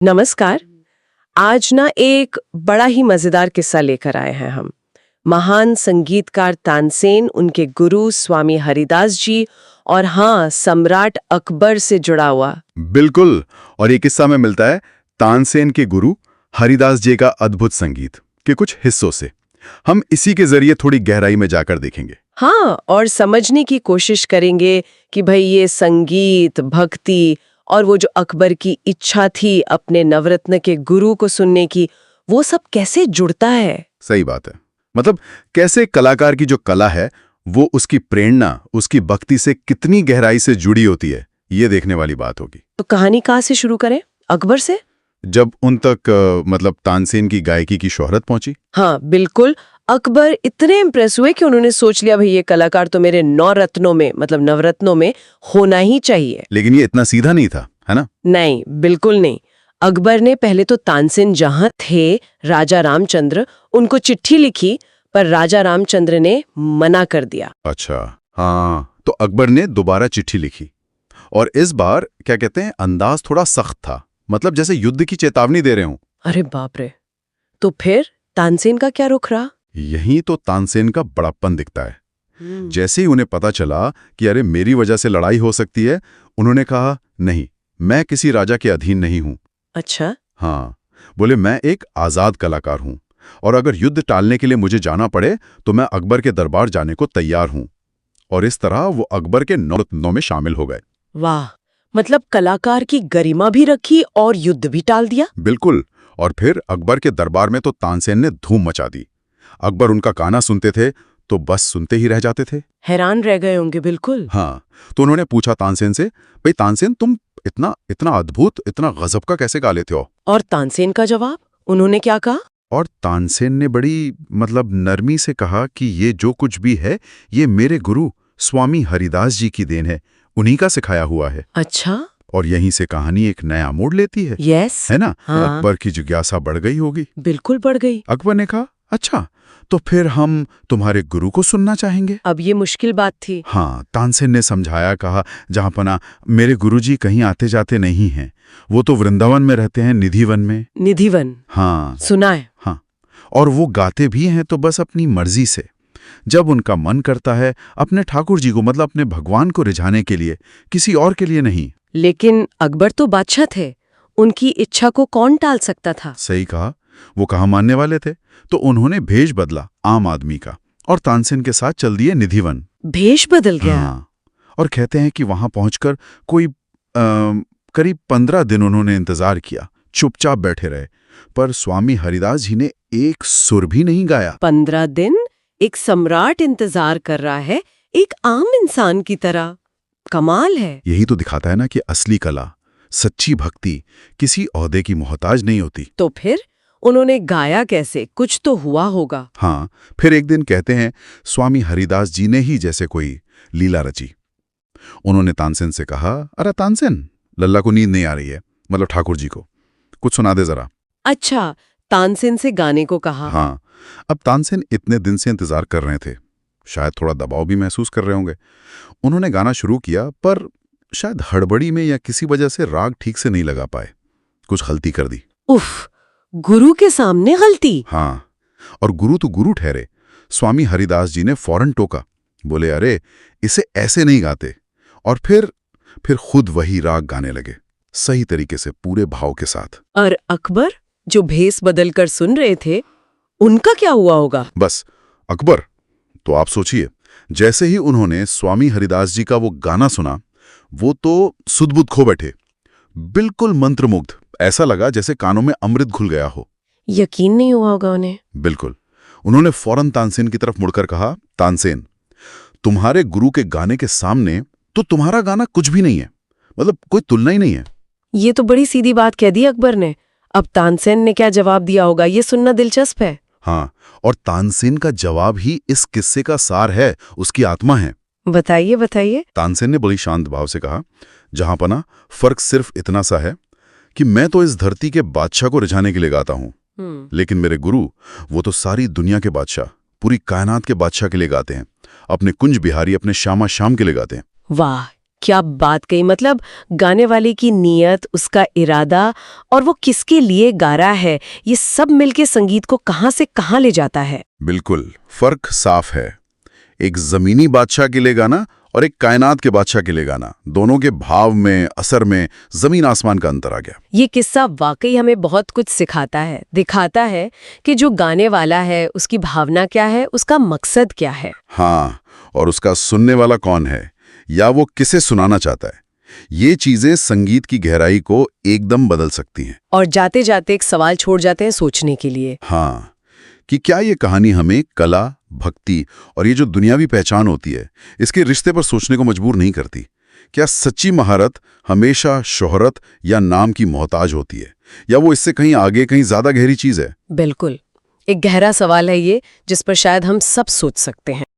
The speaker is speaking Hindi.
नमस्कार। आज ना एक बड़ा ही मजेदार किस्सा लेकर आए हैं हम। महान संगीतकार तानसेन, उनके गुरु स्वामी हरिदास जी और हाँ, सम्राट अकबर से जुड़ा हुआ। बिल्कुल। और ये किस्सा में मिलता है तानसेन के गुरु हरिदास जी का अद्भुत संगीत के कुछ हिस्सों से। हम इसी के जरिए थोड़ी गहराई में जाकर देखेंगे। हाँ, और समझने की कोशिश करेंगे कि भाई ये संगीत, भक्ति और वो जो अकबर की इच्छा थी अपने नवरत्न के गुरु को सुनने की, वो सब कैसे जुड़ता है। सही बात है। मतलब कैसे कलाकार की जो कला है वो उसकी प्रेरणा, उसकी भक्ति से कितनी गहराई से जुड़ी होती है, ये देखने वाली बात होगी। तो कहानी कहाँ से शुरू करें? अकबर से? जब उन तक मतलब तानसेन की गायकी की शोहरत पहुंची। हाँ बिल्कुल। अकबर इतने इम्प्रेस हुए कि उन्होंने सोच लिया भाई ये कलाकार तो मेरे 9 रत्नों में मतलब नवरत्नों में होना ही चाहिए। लेकिन ये इतना सीधा नहीं था, है ना? नहीं, बिल्कुल नहीं। अकबर ने पहले तो तानसेन जहां थे, राजा रामचंद्र, उनको चिट्ठी लिखी, पर राजा रामचंद्र ने मना कर दिया। अच्छा, हाँ। तो अकबर ने दोबारा चिट्ठी लिखी और इस बार क्या कहते हैं, अंदाज थोड़ा सख्त था, मतलब जैसे युद्ध की चेतावनी दे रहे हूं। अरे बाप रे! तो फिर तानसेन का क्या रुख रहा? यही तो तानसेन का बड़प्पन दिखता है। जैसे ही उन्हें पता चला कि अरे मेरी वजह से लड़ाई हो सकती है, उन्होंने कहा नहीं, मैं किसी राजा के अधीन नहीं हूं। अच्छा। हाँ, बोले मैं एक आजाद कलाकार हूं और अगर युद्ध टालने के लिए मुझे जाना पड़े तो मैं अकबर के दरबार जाने को तैयार हूं। और इस तरह वो अकबर के 9 रत्नों में शामिल हो गए। वाह, मतलब कलाकार की गरिमा भी रखी और युद्ध भी टाल दिया। बिल्कुल। और फिर अकबर के दरबार में तो तानसेन ने धूम मचा दी। अकबर उनका गाना सुनते थे तो बस सुनते ही रह जाते थे। हैरान रह गए होंगे। बिल्कुल। हाँ, तो उन्होंने पूछा तानसेन से, भाई तानसेन, तुम इतना इतना अद्भुत, इतना गजब का कैसे गा लेते हो? और तानसेन का जवाब? उन्होंने क्या कहा? और तानसेन ने बड़ी मतलब नरमी से कहा कि ये जो कुछ भी है ये मेरे गुरु स्वामी हरिदास जी की देन है, उन्हीं का सिखाया हुआ है। अच्छा। और यहीं से कहानी एक नया मोड़ लेती है। यस। है ना? हाँ। अकबर की जिज्ञासा बढ़ गई होगी। बिल्कुल बढ़ गई। अकबर ने कहा, अच्छा तो फिर हम तुम्हारे गुरु को सुनना चाहेंगे। अब ये मुश्किल बात थी। हाँ, तानसेन ने समझाया, कहा जहाँपना मेरे गुरुजी कहीं आते जाते नहीं हैं, वो तो वृंदावन में रहते हैं, निधिवन में। निधिवन? हाँ सुना है। हाँ, और वो गाते भी हैं तो बस अपनी मर्जी से, जब उनका मन करता है, अपने ठाकुर जी को मतलब अपने भगवान को रिझाने के लिए, किसी और के लिए नहीं। लेकिन अकबर तो बादशाह थे, उनकी इच्छा को कौन टाल सकता था? सही कहा, वो कहाँ मानने वाले थे। तो उन्होंने भेष बदला आम आदमी का और तानसेन के साथ चल दिए निधिवन। भेष बदल गया? हाँ, और कहते हैं कि वहां पहुंचकर कोई करीब 15 दिन उन्होंने इंतजार किया, चुपचाप बैठे रहे, पर स्वामी हरिदास जी ने एक सुर भी नहीं गाया। 15 दिन? एक सम्राट इंतजार कर रहा है, एक आम इंसान की तरह। कमाल है। यही तो दिखाता है ना कि असली कला, सच्ची भक्ति किसी ओहदे की मोहताज नहीं होती। तो फिर उन्होंने गाया कैसे? कुछ तो हुआ होगा। हाँ, फिर एक दिन कहते हैं स्वामी हरिदास जी ने ही जैसे कोई लीला रची। उन्होंने तानसेन से कहा, अरे तानसेन, लल्ला को नींद नहीं आ रही है, मतलब ठाकुर जी को, कुछ सुना दे जरा। अच्छा, तानसेन से गाने को कहा। हाँ, अब तानसेन इतने दिन से इंतजार कर रहे थे, शायद थोड़ा दबाव भी महसूस कर रहे होंगे। उन्होंने गाना शुरू किया, पर शायद हड़बड़ी में या किसी वजह से राग ठीक से नहीं लगा पाए, कुछ गलती कर दी। उफ, गुरु के सामने गलती? हाँ, और गुरु तो गुरु ठहरे। स्वामी हरिदास जी ने फौरन टोका, बोले अरे इसे ऐसे नहीं गाते। और फिर खुद वही राग गाने लगे, सही तरीके से, पूरे भाव के साथ। और अकबर जो भेष बदलकर सुन रहे थे, उनका क्या हुआ होगा? बस अकबर तो आप सोचिए, जैसे ही उन्होंने स्वामी हरिदास जी का वो गाना सुना, वो तो सुध-बुध खो बैठे, बिल्कुल मंत्रमुग्ध। ऐसा लगा जैसे कानों में अमृत घुल गया हो। यकीन नहीं हुआ होगा उन्हें। बिल्कुल। उन्होंने फौरन तानसेन की तरफ मुड़कर कहा, तानसेन, तुम्हारे गुरु के गाने के सामने तो तुम्हारा गाना कुछ भी नहीं है, मतलब कोई तुलना ही नहीं है। ये तो बड़ी सीधी बात कह दी अकबर ने। अब तानसेन ने क्या जवाब दिया होगा, ये सुनना दिलचस्प है। हाँ, और तानसेन का जवाब ही इस किस्से का सार है, उसकी आत्मा है। बताइए बताइए। तानसेन ने बड़ी शांत भाव से कहा, जहाँपना फर्क सिर्फ इतना सा है कि मैं तो इस धरती के बादशाह को रिझाने के लिए गाता हूँ, लेकिन मेरे गुरु, वो तो सारी दुनिया के बादशाह, पूरी कायनात के बादशाह के लिए गाते हैं, अपने कुंज बिहारी, अपने श्यामा श्याम के लिए गाते हैं। वाह, क्या बात कही, मतलब गाने वाले की नीयत, उसका इरादा और वो किसके लिए गा रहा है, ये सब मिलके संगीत को कहाँ से कहाँ ले जाता है। बिल्कुल, फर्क साफ है। एक जमीनी बादशाह के लिए गाना और एक कायनात के बादशाह के लिए गाना, दोनों के भाव में, असर में जमीन आसमान का अंतर आ गया। ये किस्सा वाकई हमें बहुत कुछ सिखाता है, दिखाता है कि जो गाने वाला है उसकी भावना क्या है, उसका मकसद क्या है। हाँ, और उसका सुनने वाला कौन है या वो किसे सुनाना चाहता है। ये चीजें संगीत की गहराई को एकदम बदल सकती हैं। और जाते जाते एक सवाल छोड़ जाते हैं सोचने के लिए। हाँ, कि क्या ये कहानी हमें कला, भक्ति और ये जो दुनियावी पहचान होती है, इसके रिश्ते पर सोचने को मजबूर नहीं करती? क्या सच्ची महारत हमेशा शोहरत या नाम की मोहताज होती है, या वो इससे कहीं आगे, कहीं ज्यादा गहरी चीज है? बिल्कुल, एक गहरा सवाल है ये, जिस पर शायद हम सब सोच सकते हैं।